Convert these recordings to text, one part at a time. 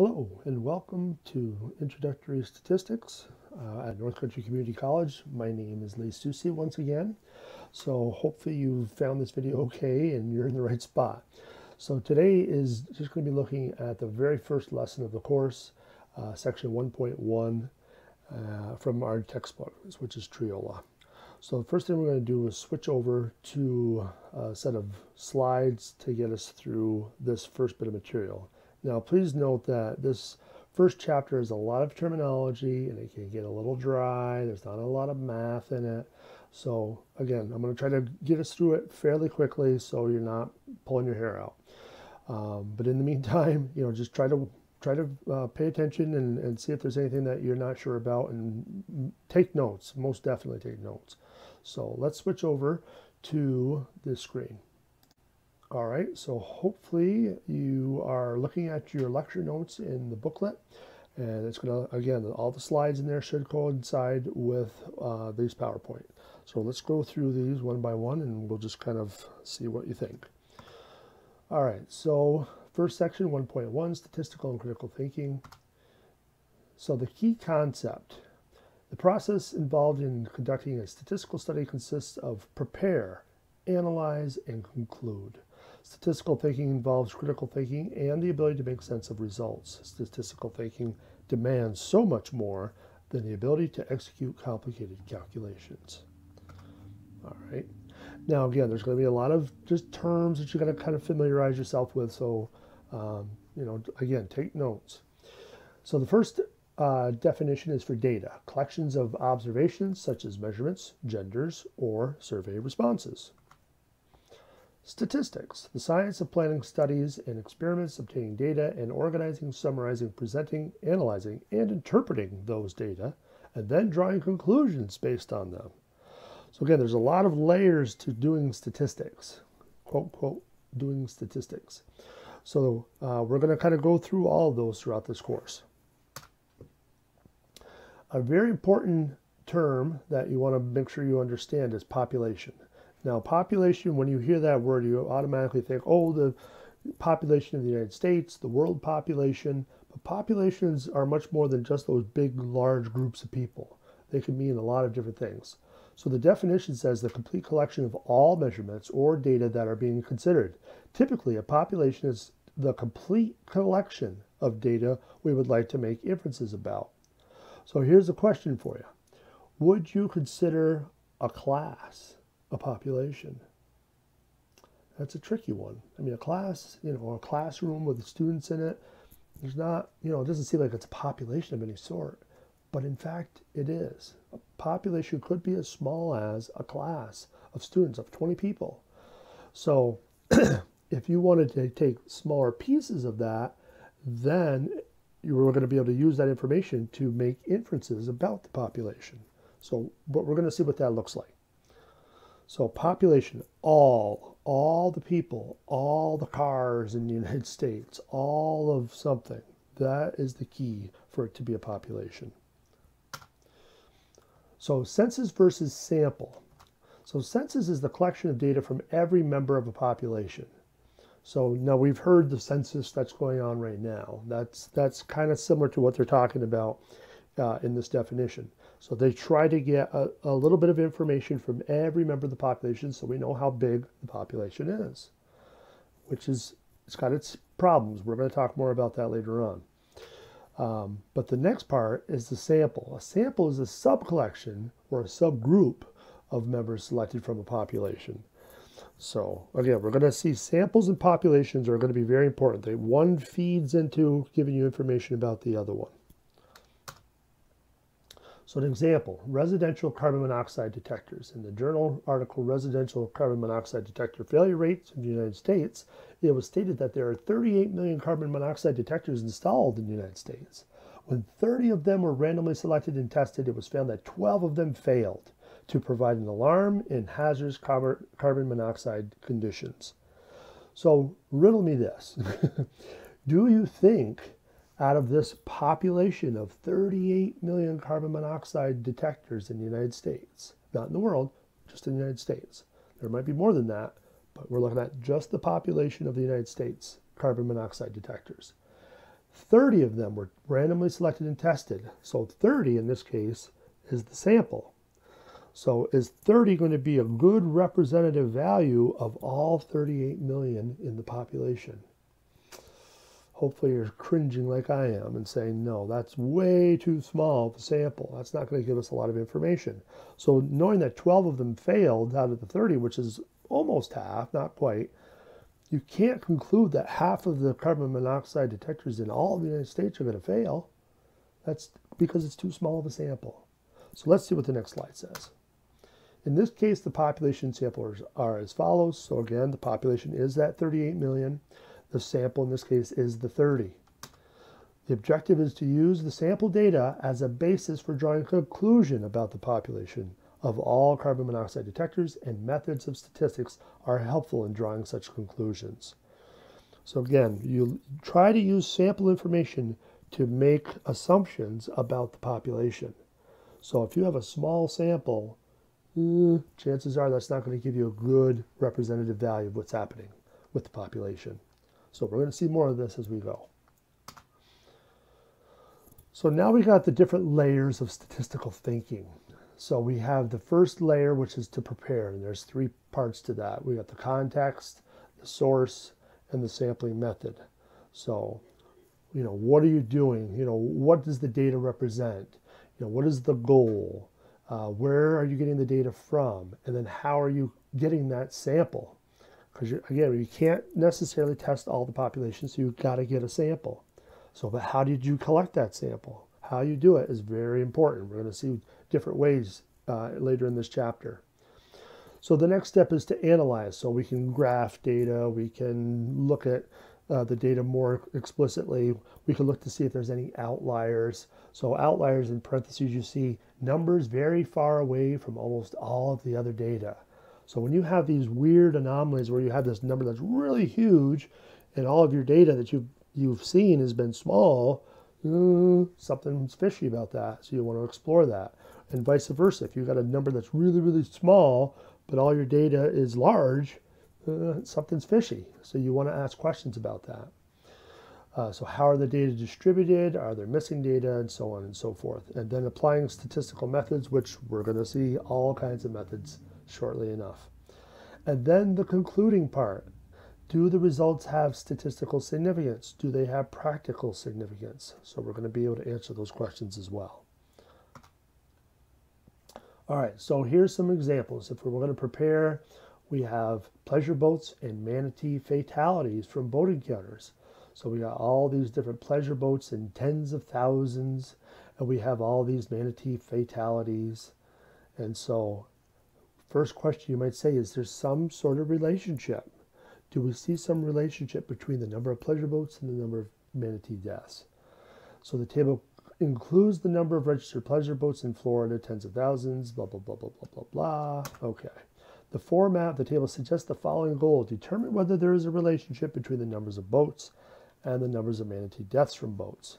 Hello and welcome to Introductory Statistics at North Country Community College. My name is Lee Susi once again. So hopefully you found this video okay and you're in the right spot. So today is just going to be looking at the very first lesson of the course, section 1.1 from our textbook, which is Triola. So the first thing we're going to do is switch over to a set of slides to get us through this first bit of material. Now, please note that this first chapter is a lot of terminology and it can get a little dry. There's not a lot of math in it. So again, I'm going to try to get us through it fairly quickly so you're not pulling your hair out. But in the meantime, just try to pay attention and see if there's anything that you're not sure about and take notes. Most definitely take notes. So let's switch over to this screen. All right, so hopefully you are looking at your lecture notes in the booklet, and it's going to, again, all the slides in there should coincide with these PowerPoint. So let's go through these one by one and we'll just kind of see what you think. All right, so first section 1.1, Statistical and Critical Thinking. So the key concept, the process involved in conducting a statistical study consists of prepare, analyze, and conclude. Statistical thinking involves critical thinking and the ability to make sense of results. Statistical thinking demands so much more than the ability to execute complicated calculations. All right. Now, again, there's going to be a lot of just terms that you're going to kind of familiarize yourself with. So, again, take notes. So the first definition is for data, collections of observations such as measurements, genders, or survey responses. Statistics, the science of planning studies and experiments, obtaining data, and organizing, summarizing, presenting, analyzing, and interpreting those data, and then drawing conclusions based on them. So again, there's a lot of layers to doing statistics, quote, quote, doing statistics. So we're going to kind of go through all of those throughout this course. A very important term that you want to make sure you understand is population. Now, population, when you hear that word, you automatically think, oh, the population of the United States, the world population. But populations are much more than just those big, large groups of people. They can mean a lot of different things. So the definition says the complete collection of all measurements or data that are being considered. Typically, a population is the complete collection of data we would like to make inferences about. So here's a question for you. Would you consider a class a population? That's a tricky one. I mean, a class, a classroom with students in it, there's not, it doesn't seem like it's a population of any sort, but in fact it is. A population could be as small as a class of students of 20 people. So if you wanted to take smaller pieces of that, then you were going to be able to use that information to make inferences about the population. So, but we're going to see what that looks like. So population, all the people, all the cars in the United States, all of something. That is the key for it to be a population. So census versus sample. So census is the collection of data from every member of a population. So now we've heard the census that's going on right now. That's kind of similar to what they're talking about in this definition. So they try to get a little bit of information from every member of the population so we know how big the population is, which is, it's got its problems. We're going to talk more about that later on. But the next part is the sample. A sample is a sub-collection or a subgroup of members selected from a population. So again, we're going to see samples and populations are going to be very important. One feeds into giving you information about the other one. So an example, residential carbon monoxide detectors. In the journal article, Residential Carbon Monoxide Detector Failure Rates in the United States, it was stated that there are 38 million carbon monoxide detectors installed in the United States. When 30 of them were randomly selected and tested, it was found that 12 of them failed to provide an alarm in hazardous carbon monoxide conditions. So riddle me this. Do you think out of this population of 38 million carbon monoxide detectors in the United States, not in the world, just in the United States, there might be more than that, but we're looking at just the population of the United States carbon monoxide detectors. 30 of them were randomly selected and tested. So 30 in this case is the sample. So is 30 going to be a good representative value of all 38 million in the population? Hopefully you're cringing like I am and saying, no, that's way too small of a sample. That's not going to give us a lot of information. So knowing that 12 of them failed out of the 30, which is almost half, not quite, you can't conclude that half of the carbon monoxide detectors in all of the United States are going to fail. That's because it's too small of a sample. So let's see what the next slide says. In this case, the population samples are as follows. So again, the population is that 38 million. The sample in this case is the 30. The objective is to use the sample data as a basis for drawing a conclusion about the population of all carbon monoxide detectors, and methods of statistics are helpful in drawing such conclusions. So again, you try to use sample information to make assumptions about the population. So if you have a small sample, chances are that's not going to give you a good representative value of what's happening with the population. So we're going to see more of this as we go. So now we got the different layers of statistical thinking. So we have the first layer, which is to prepare, and there's three parts to that. We got the context, the source, and the sampling method. So, what are you doing? What does the data represent? What is the goal? Where are you getting the data from? And then how are you getting that sample? Because again, you can't necessarily test all the population, so you've got to get a sample. So, but how did you collect that sample? How you do it is very important. We're going to see different ways later in this chapter. So the next step is to analyze. So we can graph data, we can look at the data more explicitly. We can look to see if there's any outliers. So outliers in parentheses, you see numbers very far away from almost all of the other data. So when you have these weird anomalies where you have this number that's really huge and all of your data that you've seen has been small, something's fishy about that. So you want to explore that. And vice versa. If you've got a number that's really, really small, but all your data is large, something's fishy. So you want to ask questions about that. So how are the data distributed? Are there missing data? And so on and so forth. And then applying statistical methods, which we're going to see all kinds of methods shortly enough. And then the concluding part. Do the results have statistical significance? Do they have practical significance? So we're going to be able to answer those questions as well. All right, so here's some examples. If we're going to prepare, we have pleasure boats and manatee fatalities from boat encounters. So we got all these different pleasure boats in tens of thousands, and we have all these manatee fatalities. And so first question you might say, is there some sort of relationship? Do we see some relationship between the number of pleasure boats and the number of manatee deaths? So the table includes the number of registered pleasure boats in Florida, tens of thousands, blah, blah, blah, blah, blah, blah, blah. Okay. The format of the table suggests the following goal. Determine whether there is a relationship between the numbers of boats and the numbers of manatee deaths from boats.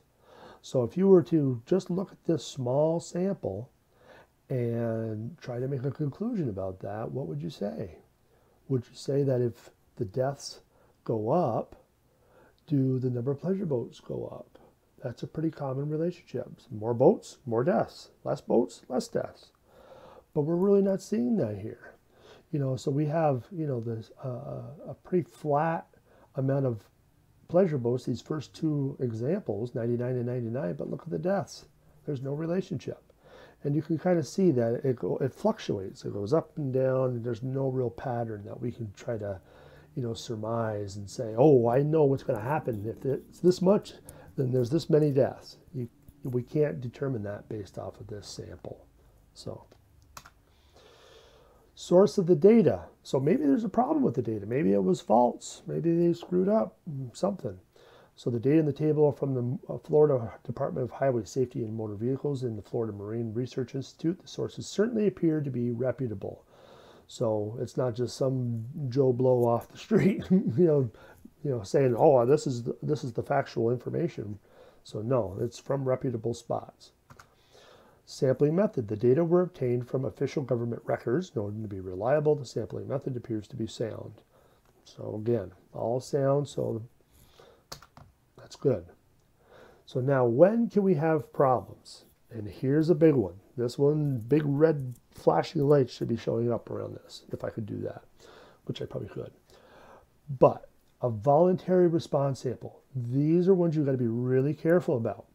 So if you were to just look at this small sample and try to make a conclusion about that, what would you say? Would you say that if the deaths go up, do the number of pleasure boats go up? That's a pretty common relationship. More boats, more deaths. Less boats, less deaths. But we're really not seeing that here. So we have, this a pretty flat amount of pleasure boats, these first two examples, 99 and 99, but look at the deaths. There's no relationship. And you can kind of see that it fluctuates. It goes up and down, and there's no real pattern that we can try to surmise and say, oh, I know what's going to happen. If it's this much, then there's this many deaths. We can't determine that based off of this sample. So, source of the data. So maybe there's a problem with the data. Maybe it was false. Maybe they screwed up something. So the data in the table are from the Florida Department of Highway Safety and Motor Vehicles and the Florida Marine Research Institute. The sources certainly appear to be reputable. So it's not just some Joe Blow off the street, saying, "Oh, this is the factual information." So no, it's from reputable spots. Sampling method: the data were obtained from official government records, known to be reliable. The sampling method appears to be sound. So again, all sound. So that's good. So now when can we have problems? And here's a big one. This one, big red flashing light should be showing up around this, if I could do that, which I probably could. But a voluntary response sample, these are ones you've got to be really careful about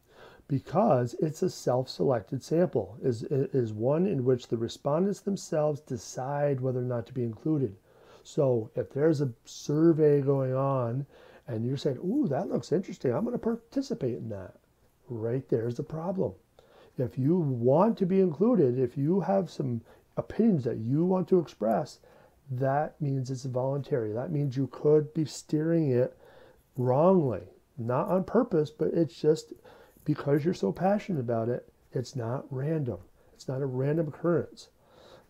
because it's a self-selected sample, is one in which the respondents themselves decide whether or not to be included. So if there's a survey going on and you're saying, ooh, that looks interesting, I'm going to participate in that, right there's the problem. If you want to be included, if you have some opinions that you want to express, that means it's voluntary. That means you could be steering it wrongly, not on purpose, but it's just because you're so passionate about it, it's not random. It's not a random occurrence.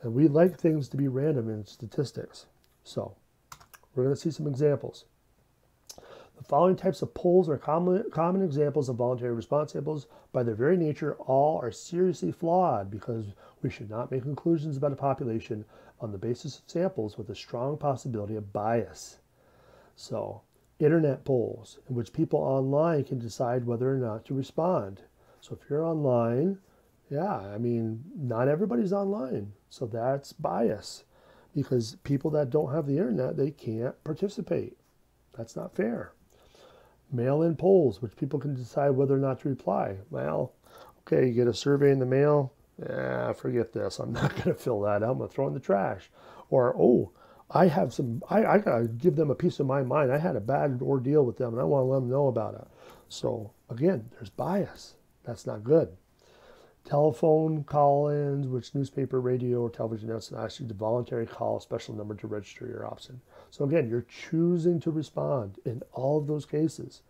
And we like things to be random in statistics. So we're going to see some examples. The following types of polls are common examples of voluntary response samples. By their very nature, all are seriously flawed because we should not make conclusions about a population on the basis of samples with a strong possibility of bias. So, internet polls in which people online can decide whether or not to respond. So if you're online, yeah, I mean, not everybody's online. So that's bias because people that don't have the internet, they can't participate. That's not fair. Mail-in polls, which people can decide whether or not to reply. Well, okay, you get a survey in the mail. Forget this. I'm not going to fill that out. I'm going to throw it in the trash. Or, oh, I got to give them a piece of my mind. I had a bad ordeal with them, and I want to let them know about it. So, again, there's bias. That's not good. Telephone call-ins, which newspaper, radio, or television announcement asks you to voluntarily call a special number to register your option. So again, you're choosing to respond in all of those cases.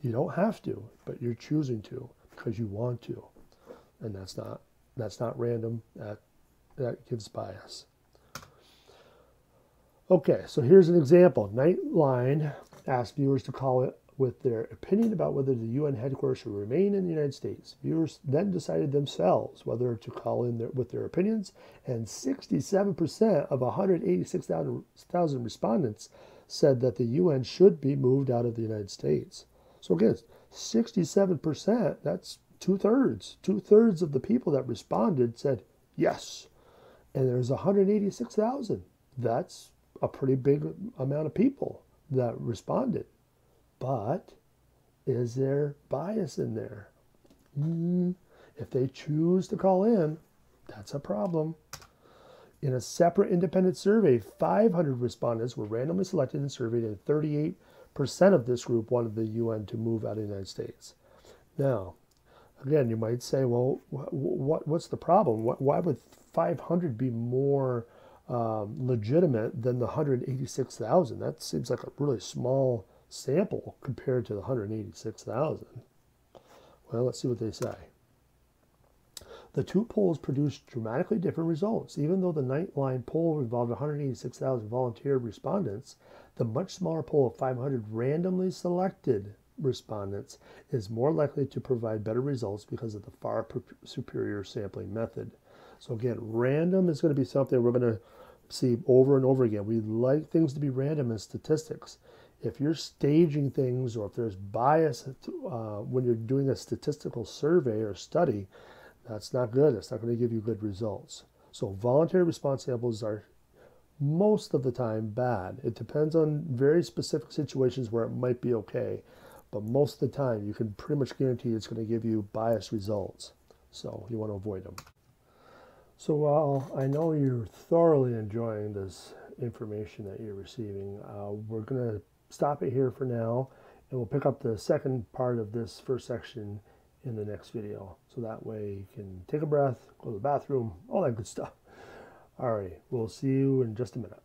You don't have to, but you're choosing to because you want to. And that's not random. That gives bias. Okay, so here's an example. Nightline asks viewers to call it with their opinion about whether the UN headquarters should remain in the United States. Viewers then decided themselves whether to call in with their opinions, and 67% of 186,000 respondents said that the UN should be moved out of the United States. So again, 67%, that's two-thirds. Two-thirds of the people that responded said yes. And there's 186,000. That's a pretty big amount of people that responded. But is there bias in there? If they choose to call in, that's a problem. In a separate independent survey, 500 respondents were randomly selected and surveyed, and 38% of this group wanted the UN to move out of the United States. Now, again, you might say, well, what's the problem? Why would 500 be more legitimate than the 186,000? That seems like a really small sample compared to the 186,000. Well, let's see what they say. The two polls produced dramatically different results. Even though the Nightline poll involved 186,000 volunteer respondents, the much smaller poll of 500 randomly selected respondents is more likely to provide better results because of the far superior sampling method. So again, random is going to be something we're going to see over and over again. We like things to be random in statistics. If you're staging things or if there's bias when you're doing a statistical survey or study, that's not good. It's not going to give you good results. So voluntary response samples are most of the time bad. It depends on very specific situations where it might be okay, but most of the time you can pretty much guarantee it's going to give you biased results. So you want to avoid them. So while I know you're thoroughly enjoying this information that you're receiving, we're going to stop it here for now, and we'll pick up the second part of this first section in the next video. So that way you can take a breath, go to the bathroom, all that good stuff. All right, we'll see you in just a minute.